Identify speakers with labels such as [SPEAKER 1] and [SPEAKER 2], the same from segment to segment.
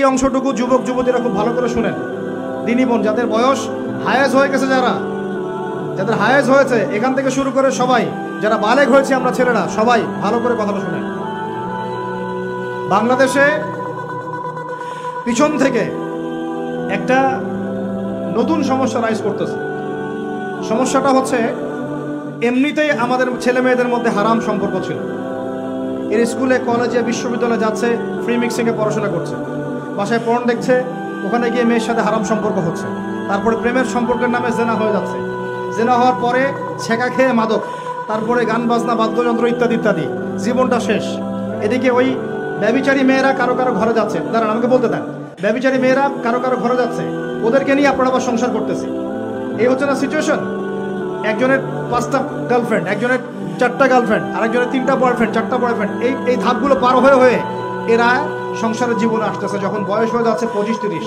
[SPEAKER 1] এই অংশটুকু যুবক যুবতীরা খুব ভালো করে শুনেন, দিনী বোন যাদের বয়স হায়েজ হয়ে গেছে, যাদের হায়েজ হয়েছে এখান থেকে শুরু করে সবাই, যারা বালেগ হয়েছে আমরা ছেলেরা, সবাই ভালো করে কথাটা শুনেন। বাংলাদেশে পিছন থেকে একটা নতুন সমস্যা রাইজ করতেছে। সমস্যাটা হচ্ছে, এমনিতেই আমাদের ছেলে মেয়েদের মধ্যে হারাম সম্পর্ক ছিল। এর স্কুলে কলেজে বিশ্ববিদ্যালয়ে যাচ্ছে, ফ্রি মিক্সিংয়ে পড়াশোনা করছে, বাসায় পর্ন দেখছে, ওখানে গিয়ে মেয়ের সাথে হারাম সম্পর্ক হচ্ছে, তারপরে প্রেমের সম্পর্কের নামে জেনা হয়ে যাচ্ছে, জেনা হওয়ার পরে ছেঁকা খেয়ে মাদক, তারপরে গান বাজনা বাদ্যযন্ত্র ইত্যাদি ইত্যাদি, জীবনটা শেষ। এদিকে ওই ব্যভিচারী মেয়েরা কারো কারো ঘরে যাচ্ছে, দাঁড়ান আমাকে বলতে দেন, ব্যভিচারী মেয়েরা কারো কারো ঘরে যাচ্ছে, ওদেরকে নিয়ে আপনারা আবার সংসার করতেছে। এই হচ্ছে না সিচুয়েশন? একজনের 5টা গার্লফ্রেন্ড, একজনের 4টা গার্লফ্রেন্ড, আরেকজনের 3টা বয়ফ্রেন্ড, 4টা বয়ফ্রেন্ড, এই ধাপগুলো পার হয়ে হয়ে এরা সংসারের জীবনে আসতেছে যখন বয়স হয়ে যাচ্ছে 25-30।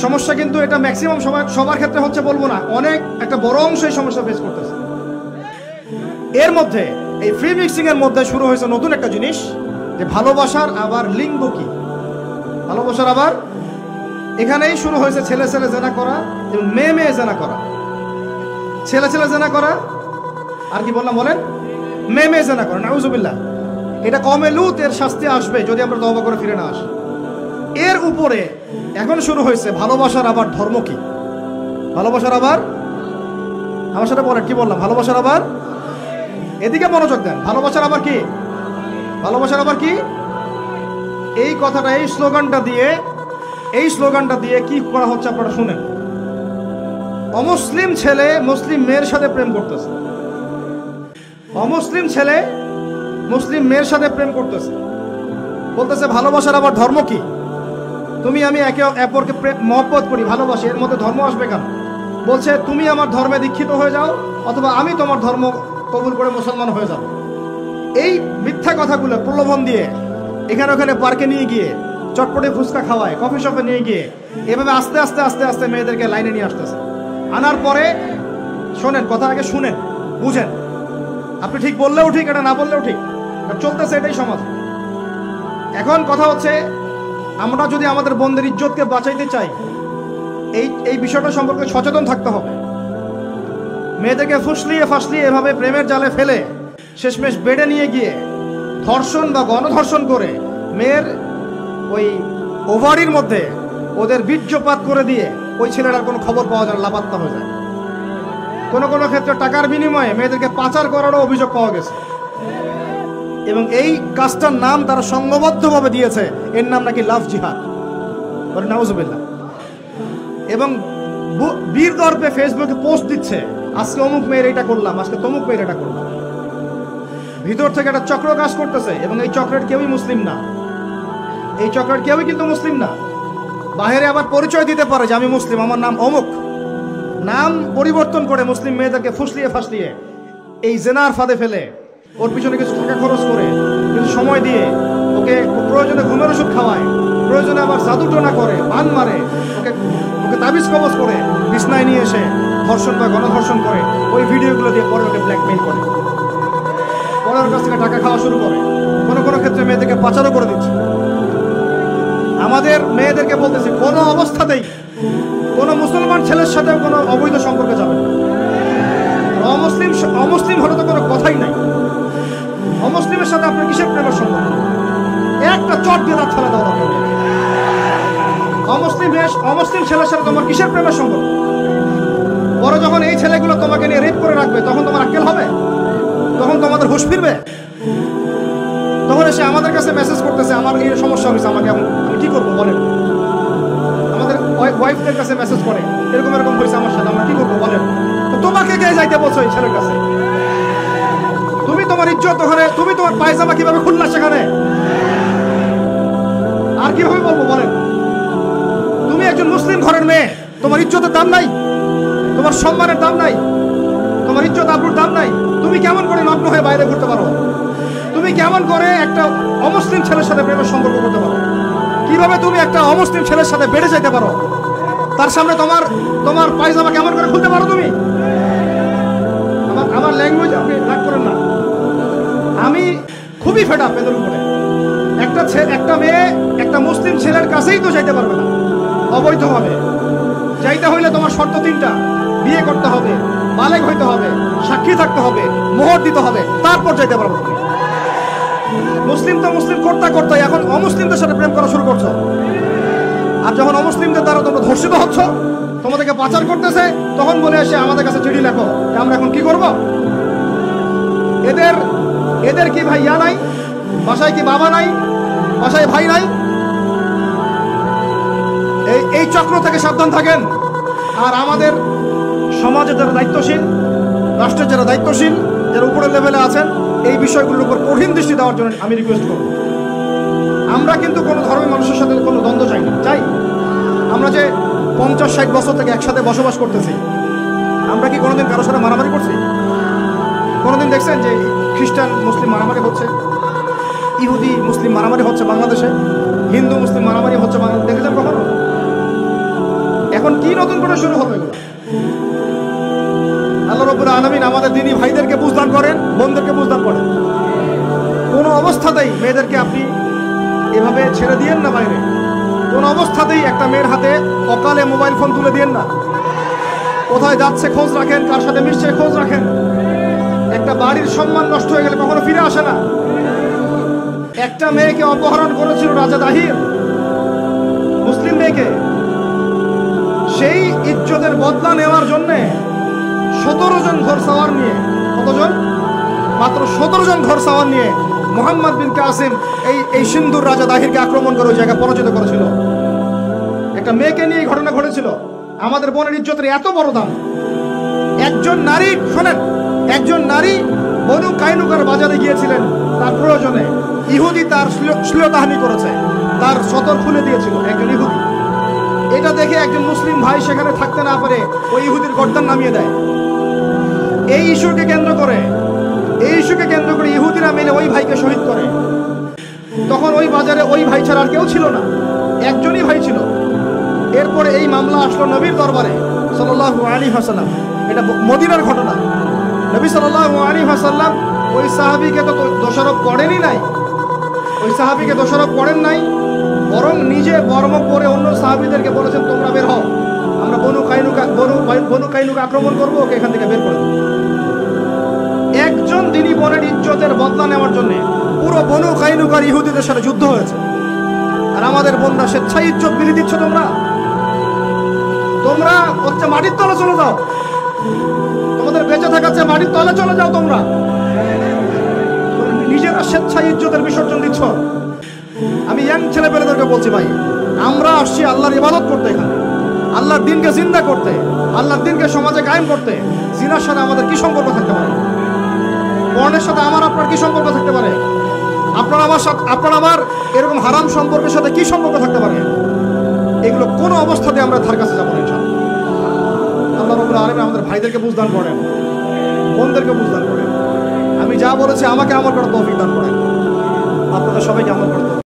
[SPEAKER 1] সমস্যা কিন্তু এটা ম্যাক্সিমাম সবার ক্ষেত্রে হচ্ছে বলবো না, অনেক একটা বড় অংশ এই সমস্যা ফেস করতেছে। এর মধ্যে এই ফ্রি মিক্সিং এর মধ্যে শুরু হয়েছে নতুন একটা জিনিস, যে ভালোবাসার আবার লিঙ্গ কি, ভালোবাসার আবার এখানেই শুরু হয়েছে ছেলে ছেলে জেনা করা এবং মেয়ে মেয়ে জেনা করা, ছেলে ছেলে জেনা করা, আর কি বললাম বলেন, মেয়ে মেয়ে জেনা করা। নাউজুবিল্লাহ। এটা কমে লুত, এর শাস্তি আসবে যদি আমরা তওবা করে ফিরে না আসি। এর উপরে এখন শুরু হয়েছে ভালোবাসার আবার ধর্ম কি, ভালোবাসার আবার, আমার সাথে বলেন কি বললাম, ভালোবাসার আবার, এদিকে মনোযোগ দেন, ভালোবাসার আবার কি, ভালোবাসার আবার কি, এই কথাটা, এই স্লোগানটা দিয়ে কি করা হচ্ছে আপনারা শুনেন। অমুসলিম ছেলে মুসলিম মেয়ের সাথে প্রেম করতেছে, অমুসলিম ছেলে মুসলিম মেয়ের সাথে প্রেম করতেছে, বলতেছে ভালোবাসার আবার ধর্ম কি, তুমি আমি একে অপরকে মহব্বত করি, ভালোবাসি, এর মধ্যে ধর্ম আসবে কেন? বলছে তুমি আমার ধর্মে দীক্ষিত হয়ে যাও, অথবা আমি তোমার ধর্ম কবুল করে মুসলমান হয়ে যাব। এই মিথ্যা কথাগুলো প্রলোভন দিয়ে এখানে ওখানে পার্কে নিয়ে গিয়ে, চটপটে ফুচকা খাওয়ায়, কফি শপে নিয়ে গিয়ে, এভাবে আস্তে আস্তে আস্তে আস্তে মেয়েদেরকে লাইনে নিয়ে আসতেছে। আনার পরে শোনেন, কথা আগে শুনেন, বুঝেন। আপনি ঠিক বললেও ঠিক, এটা না বললেও ঠিক, চলতেছে এটাই সমাজ। এখন কথা হচ্ছে, আমরা যদি আমাদের বোনদের ইজ্জতকে বাঁচাইতে চাই, এই বিষয়টা সম্পর্কে সচেতন থাকতে হবে। মেয়েদেরকে ফুসলিয়ে ফাসলিয়ে এভাবে প্রেমের জালে ফেলে শেষমেশ বেডে নিয়ে গিয়ে ধর্ষণ বা গণধর্ষণ করে মেয়ের ওই ওভারির মধ্যে ওদের বীর্যপাত করে দিয়ে ওই ছেলেটার কোনো খবর পাওয়া যায় না, লাপাত্তা হয়ে যায়। কোনো কোনো ক্ষেত্রে টাকার বিনিময়ে মেয়েদেরকে পাচার করারও অভিযোগ পাওয়া গেছে, এবং এই কাজটার নাম তারা সংঘবদ্ধভাবে দিয়েছে, এর নাম নাকি লাভ জিহাদ। বলে নাউজুবিল্লাহ। এবং বীর দর্পে ফেসবুকে পোস্ট দিচ্ছে, আজকে অমুক মেয়ের এটা করলাম, আজকে তমুক মেয়ের এটা করলাম। ভিতর থেকে একটা চক্র কাজ করতেছে, এবং এই চক্রের কেউই মুসলিম না, এই চক্রের কেউই কিন্তু মুসলিম না। বাহিরে আবার পরিচয় দিতে পারে যে আমি মুসলিম, আমার নাম অমুক, নাম পরিবর্তন করে মুসলিম মেয়েদেরকে ফুসলিয়ে ফাসলিয়ে এই জেনার ফাঁদে ফেলে ওর পিছনে কিছু টাকা খরচ করে, কিছু সময় দিয়ে ওকে প্রয়োজনে ঘুমের ওষুধ খাওয়ায়, প্রয়োজনে আবার জাদুটোনা করে, বান মারে, ওকে তাবিজ কবজ করে বিছনায় নিয়ে এসে ধর্ষণ বা গণধর্ষণ করে, ওই ভিডিওগুলো দিয়ে পরে ওকে ব্ল্যাকমেইল করে, পরে ওর কাছ থেকে টাকা খাওয়া শুরু করে, কোনো কোনো ক্ষেত্রে মেয়েদেরকে পাচারও করে দিচ্ছে। আমাদের মেয়েদেরকে বলতেছি, কোনো অবস্থাতেই কোনো মুসলমান ছেলের সাথেও কোনো অবৈধ সম্পর্কে যাবে না। অমুসলিম হলে তো কোনো কথাই নাই। অমুসলিমের সাথে আপনার কিসের প্রেমের সম্পর্ক? একটা চট দিয়ে তার ছেলে দেওয়া দরকার। অমুসলিম ছেলের সাথে তোমার কিসের প্রেমের সম্পর্ক? পরে যখন এই ছেলেগুলো তোমাকে নিয়ে রেপ করে রাখবে, তখন তোমার আক্কেল হবে? তখন তোমাদের হুঁশ ফিরবে? তখন এসে আমাদের কাছে মেসেজ করতেছে, আমার এই সমস্যা হয়েছে, আমাকে আমি কি করবো বলেন? আমাদের ওয়াইফদের কাছে মেসেজ করে, এরকম এরকম হয়েছে আমার সাথে, আমরা কি করবো বলেন? তো তোমাকে কে যাইতে বলছো এই ছেলের কাছে? তুমি তোমার ইজ্জত ওখানে, তুমি তোমার পায়জামা কিভাবে খুললা সেখানে, আর কিভাবে বলবো বলেন? তুমি একজন মুসলিম ঘরের মেয়ে, তোমার ইজ্জতের দাম নাই, তোমার সম্মানের দাম নাই, তোমার ইজ্জত আবরুর দাম নাই। তুমি কেমন করে নগ্ন হয়ে বাইরে ঘুরতে পারো? তুমি কেমন করে একটা অমুসলিম ছেলের সাথে প্রেমের সম্পর্ক করতে পারো? কিভাবে তুমি একটা অমুসলিম ছেলের সাথে বেড়ে যেতে পারো? তার সামনে তোমার পায়জামা কেমন করে খুলতে পারো তুমি? আমার ল্যাঙ্গুয়েজ আপনি রাগ করেন না, আমি খুবই ফেড আপ এদের উপরে। একটা মেয়ে একটা মুসলিম ছেলের কাছেই তো যাইতে পারবে না অবৈধভাবে। যাইতে হইলে তোমার শর্ত তিনটা: বিয়ে করতে হবে, বালেগ হইতে হবে, সাক্ষী থাকতে হবে, মোহর দিতে হবে, তারপর যাইতে পারবো। মুসলিম তো মুসলিম করতে করতে এখন অমুসলিমদের সাথে প্রেম করা শুরু করছো। আর যখন অমুসলিমদের দ্বারা তোমরা ধর্ষিত হচ্ছ, তোমাদেরকে পাচার করতেছে, তখন বলে এসে আমাদের কাছে চিঠি লেখো আমরা এখন কি করব। এদের কি ভাই ইয়া নাই? বাসায় কি বাবা নাই? বাসায় ভাই নাই? এই চক্র থেকে সাবধান থাকেন। আর আমাদের সমাজে যারা দায়িত্বশীল, রাষ্ট্রের যারা দায়িত্বশীল, যারা উপরের লেভেলে আছেন, এই বিষয়গুলোর উপর কঠিন দৃষ্টি দেওয়ার জন্য আমি রিকোয়েস্ট করব। আমরা কিন্তু কোনো ধর্মের মানুষের সাথে কোনো দ্বন্দ্ব চাই না। চাই আমরা যে 50-60 বছর থেকে একসাথে বসবাস করতেছি, আমরা কি কোনোদিন কারোর সাথে মারামারি করছি? কোনোদিন দেখছেন যে খ্রিস্টান মুসলিম মারামারি হচ্ছে? ইহুদি মুসলিম মারামারি হচ্ছে বাংলাদেশে? হিন্দু মুসলিম মারামারি হচ্ছে বাংলাদেশে? দেখেছেন কখনো? এখন কি নতুন করে শুরু হবে এগুলো? আল্লাহ রাব্বুল আলামিন আমাদের দ্বীনি ভাইদেরকে বুঝদান করেন, বোনদেরকে বুঝদান করেন। কোনো অবস্থাতেই মেয়েদেরকে আপনি এভাবে ছেড়ে দিয়েন না বাইরে। কোনো অবস্থাতেই একটা মেয়ের হাতে অকালে মোবাইল ফোন তুলে দিয়েন না। কোথায় যাচ্ছে খোঁজ রাখেন, কার সাথে মিশছে খোঁজ রাখেন। একটা বাড়ির সম্মান নষ্ট হয়ে গেলে কখনো ফিরে আসে না। একটা মেয়েকে অপহরণ করেছিল রাজা দাহির, মুসলিম মেয়েকে। সেই ইজ্জতের বদলা নেওয়ার জন্য 17 জন ঘর সাওয়ার নিয়ে, কতজন? মাত্র 17 জন ঘর সাওয়ার নিয়ে মোহাম্মদ বিন কাসিম এই সিন্ধুর রাজা দাহিরকে আক্রমণ করে ওই জায়গায় পরাজিত করেছিল। একটা মেয়েকে নিয়ে এই ঘটনা ঘটেছিল। আমাদের বোনের ইজ্জতের এত বড় দাম। একজন নারী, শোনেন, একজন নারী বনু কাইনুকার বাজারে গিয়েছিলেন তার প্রয়োজনে। ইহুদি তার শ্লীলতাহানি করেছে, তার সতর খুলে দিয়েছিল একজন ইহুদি। এটা দেখে একজন মুসলিম ভাই সেখানে থাকতে না পারে ওই ইহুদির গর্দান নামিয়ে দেয়। এই ইস্যুকে কেন্দ্র করে ইহুদিরা মিলে ওই ভাইকে শহীদ করে। তখন ওই বাজারে ওই ভাই ছাড়া আর কেউ ছিল না, একজনই ভাই ছিল। এরপরে এই মামলা আসলো নবীর দরবারে সাল্লাল্লাহু আলাইহি ওয়াসাল্লাম। এটা মদিনার ঘটনা। নবী সাল্লাল্লাহু আলাইহি ওয়াসাল্লাম ওই সাহাবীকে তো দোষারোপ করেনই নাই, ওই সাহাবীকে দোষারোপ করেন নাই, বরং নিজে বর্ম পরে অন্য সাহাবীদেরকে বলেছেন তোমরা বের হও, আমরা বনু কাইনুকা আক্রমণ করবো, ওকে এখান থেকে বের করে দেবো। একজন দিনী বোনের ইজ্জতের বদলা নেওয়ার জন্য পুরো বনু কাইনুকার ইহুদিদের সাথে যুদ্ধ হয়েছে। আর আমাদের বোনরা স্বেচ্ছায় ইজ্জত বিলি দিচ্ছ। তোমরা হচ্ছে মাটির তলে চলে যাও, তোমাদের বেঁচে থাকার চেয়ে মাটির তলে চলে যাও। তোমরা নিজেরা স্বেচ্ছায় ইজ্জতের বিসর্জন দিচ্ছ। আমি ইয়াং ছেলে পেলেদেরকে বলছি, ভাই আমরা আসছি আল্লাহর ইবাদত করতে, এখানে আল্লাহর দিনকে জিন্দা করতে, আল্লাহর দিনকে সমাজে কায়েম করতে। জিনার সাথে আমাদের কি সম্পর্ক থাকতে পারে? পর্নের সাথে আমার আপনার কি সম্পর্ক থাকতে পারে? আপনার আমার এরকম হারাম সম্পর্কের সাথে কি সম্পর্ক থাকতে পারে? এগুলো কোনো অবস্থাতে আমরা ধার কাছে যাবো না ইনশাআল্লাহ। আল্লাহ রাব্বুল আলামিন আমাদের ভাইদেরকে বুঝদান করেন, বোনদেরকে বুঝদান করেন। আমি যা বলেছি আমাকে আমল করার তৌফিক দান করেন, আপনাদের সবাইকে আমল করতে